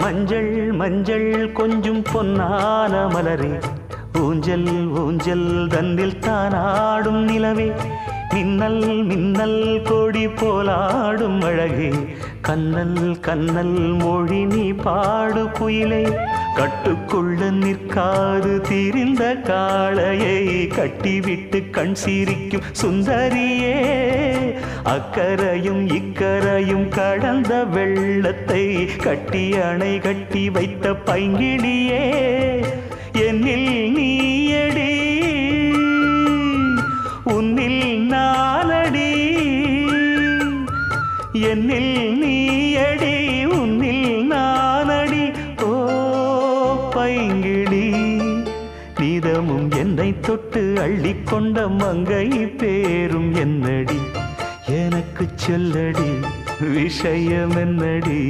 மஞ்சள் மஞ்சள் கொஞ்சம் பொன்னான மலரே, ஊஞ்சல் ஊஞ்சல் தன்னில் தானாடும் நிலவே, மின்னல் மின்னல் கொடி போலாடும் அழகே, கண்ணல் கண்ணல் மொழி நீ பாடு குயிலே, கட்டுக்குள்ள நிற்காது திரிந்த காளையை கட்டிவிட்டு கண் சிரிக்கும் சுந்தரியே, அக்கரையும் இக்கரையும் கடந்த வெள்ளத்தை கட்டி அணை கட்டி வைத்த பைங்கிளியே, என்னில் நீயடி உன்னில் நானடி, என்னில் நீயடி உன்னில் நானடி. ஓ பைங்கிளி, நீதமும் என்னை தொட்டு அள்ளிக்கொண்ட மங்கை பேரும் என்னடி, எனக்கு சொல்லடி விஷயம் என்னடி.